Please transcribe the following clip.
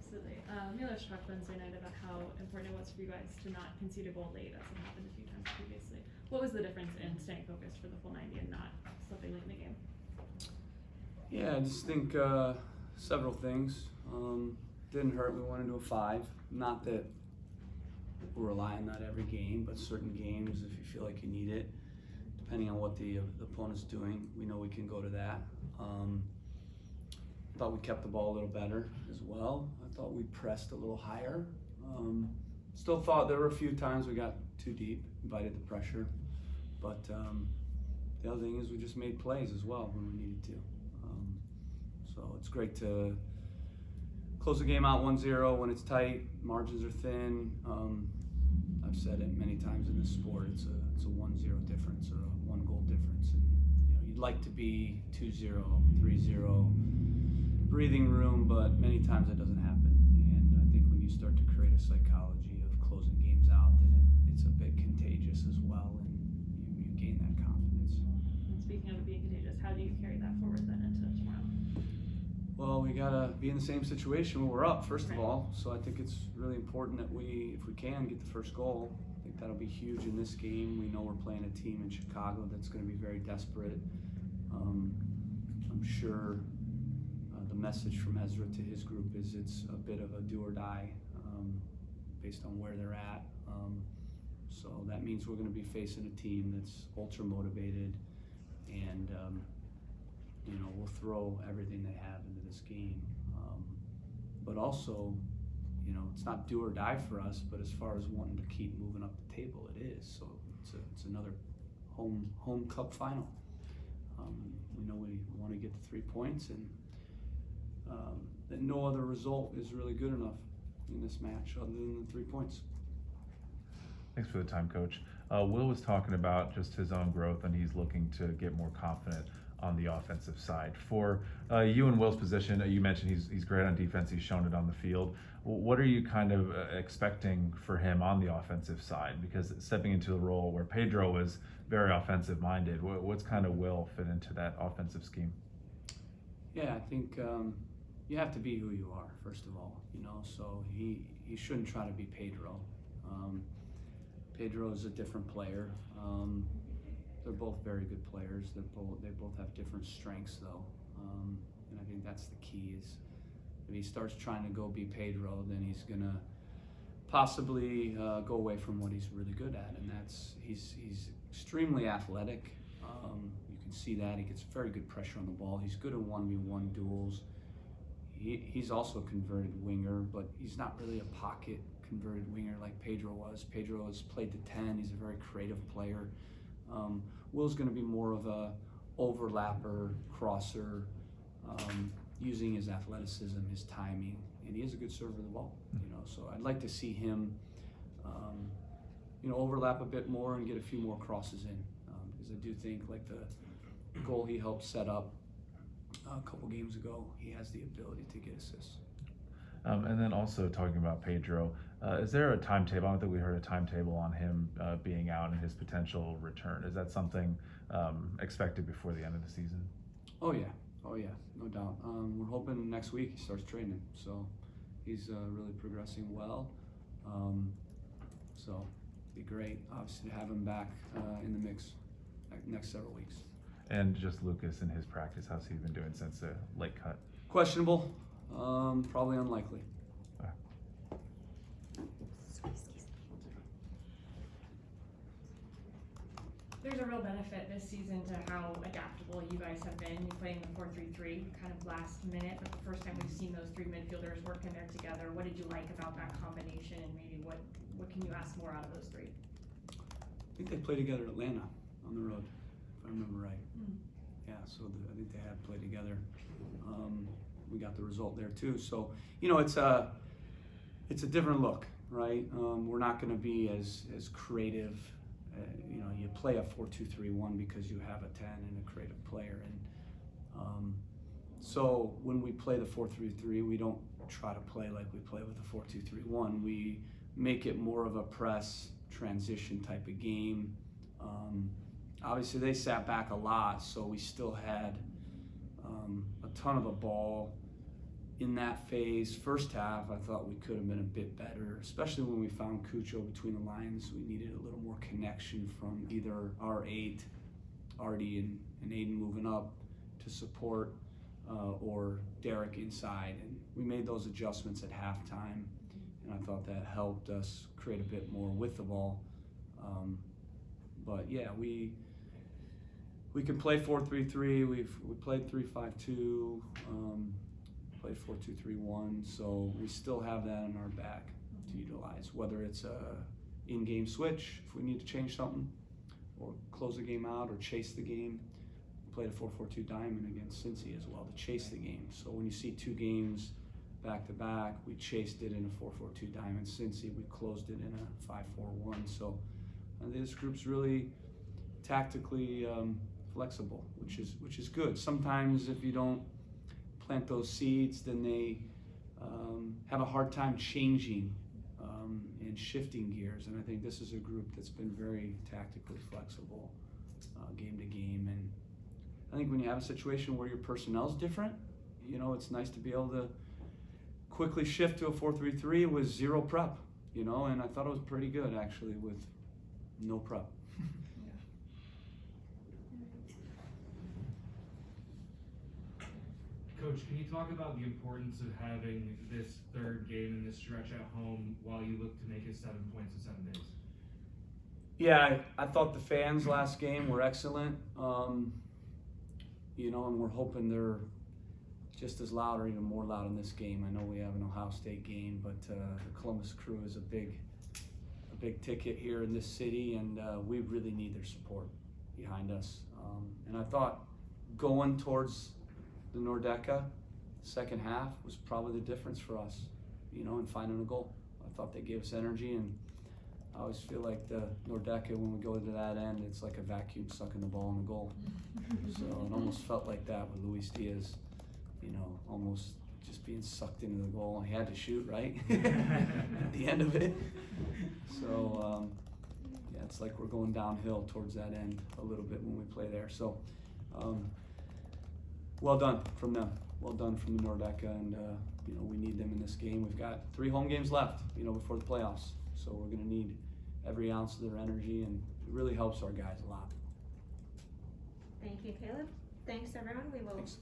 Absolutely. Miller talked Wednesday night about how important it was for you guys to not concede a goal late, as it happened a few times previously. What was the difference in staying focused for the full 90 and not slipping late in the game? Yeah, I just think several things. Didn't hurt. We went into a 5. Not that we're relying on that every game, but certain games, if you feel like you need it, depending on what the opponent's doing, we know we can go to that. Thought we kept the ball a little better as well. I thought we pressed a little higher. Still thought there were a few times we got too deep, invited the pressure. But the other thing is we just made plays as well when we needed to. So it's great to close the game out 1-0 when it's tight, margins are thin. I've said it many times in this sport, it's a 1-0 difference or a 1-goal difference. And you'd like to be 2-0, 3-0, breathing room, but many times that doesn't happen. And I think when you start to create a psychology of closing games out, then it's a bit contagious as well, and you gain that confidence. And speaking of it being contagious, how do you carry that forward then into tomorrow? Well, we gotta be in the same situation when we're up, first of Right. all. So I think it's really important that if we can get the first goal, I think that'll be huge in this game. We know we're playing a team in Chicago that's going to be very desperate. I'm sure the message from Ezra to his group is it's a bit of a do or die based on where they're at. So that means we're going to be facing a team that's ultra motivated, and we'll throw everything they have into this game. But also, it's not do or die for us, but as far as wanting to keep moving up the table, it is. So it's another home cup final. We know we want to get the 3 points, and that no other result is really good enough in this match other than the 3 points. Thanks for the time, Coach. Will was talking about just his own growth, and he's looking to get more confident on the offensive side. For you and Will's position, you mentioned he's great on defense. He's shown it on the field. What are you kind of expecting for him on the offensive side? Because stepping into the role where Pedro was very offensive minded, what's kind of Will fit into that offensive scheme? Yeah, I think you have to be who you are, first of all. So he shouldn't try to be Pedro. Pedro is a different player. They're both very good players. They both have different strengths, though, and I think that's the key. Is if he starts trying to go be Pedro, then he's gonna possibly go away from what he's really good at, and that's he's extremely athletic. You can see that he gets very good pressure on the ball. He's good at 1v1 duels. He's also a converted winger, but he's not really a pocket converted winger like Pedro was. Pedro has played the 10. He's a very creative player. Will's going to be more of a overlapper, crosser, using his athleticism, his timing, and he is a good server of the ball. So I'd like to see him, overlap a bit more and get a few more crosses in, because I do think like the goal he helped set up a couple games ago, he has the ability to get assists. And then also talking about Pedro, is there a timetable? I don't think we heard a timetable on him being out and his potential return. Is that something expected before the end of the season? Oh yeah, no doubt. We're hoping next week he starts training, so he's really progressing well. So it'd be great, obviously, to have him back in the mix next several weeks. And just Lucas in his practice, how's he been doing since the late cut? Questionable, probably unlikely. There's a real benefit this season to how adaptable you guys have been. You play in the 4-3-3 kind of last minute, but the first time we've seen those three midfielders working there together. What did you like about that combination, and maybe what can you ask more out of those three? I think they played together at Atlanta on the road, if I remember right. Yeah, so I think they have played together. We got the result there too. So it's a different look, right? We're not going to be as creative. You play a 4-2-3-1 because you have a 10 and a creative player, and so when we play the 4-3-3, we don't try to play like we play with the 4-2-3-1. We make it more of a press transition type of game. Obviously, they sat back a lot, so we still had a ton of the ball in that phase, first half, I thought we could have been a bit better, especially when we found Cucho between the lines. We needed a little more connection from either our 8, Artie and Aiden moving up to support, or Derek inside. And we made those adjustments at halftime, and I thought that helped us create a bit more with the ball. But yeah, we can play 4-3-3. We played 3-5-2. Played 4-2-3-1. So we still have that in our back to utilize. Whether it's a in-game switch if we need to change something, or close the game out, or chase the game. We played a 4-4-2 diamond against Cincy as well to chase the game. So when you see 2 games back to back, we chased it in a 4-4-2 diamond. Cincy, we closed it in a 5-4-1. So this group's really tactically flexible, which is good. Sometimes if you don't plant those seeds, then they have a hard time changing and shifting gears. And I think this is a group that's been very tactically flexible game to game. And I think when you have a situation where your personnel's different, it's nice to be able to quickly shift to a 4-3-3 with 0 prep, and I thought it was pretty good actually with no prep. Coach, can you talk about the importance of having this third game in this stretch at home while you look to make it 7 points in 7 days? Yeah, I thought the fans last game were excellent, and we're hoping they're just as loud or even more loud in this game. I know we have an Ohio State game, but the Columbus Crew is a big ticket here in this city, and we really need their support behind us. And I thought going towards the Nordeca second half was probably the difference for us, in finding a goal. I thought they gave us energy, and I always feel like the Nordeca, when we go to that end, it's like a vacuum sucking the ball in the goal. So it almost felt like that with Luis Diaz, almost just being sucked into the goal. He had to shoot, right? At the end of it. So, yeah, it's like we're going downhill towards that end a little bit when we play there. So, well done from them. Well done from the Nordeca, and we need them in this game. We've got 3 home games left, before the playoffs. So we're going to need every ounce of their energy, and it really helps our guys a lot. Thank you, Caleb. Thanks, everyone. We will Thanks.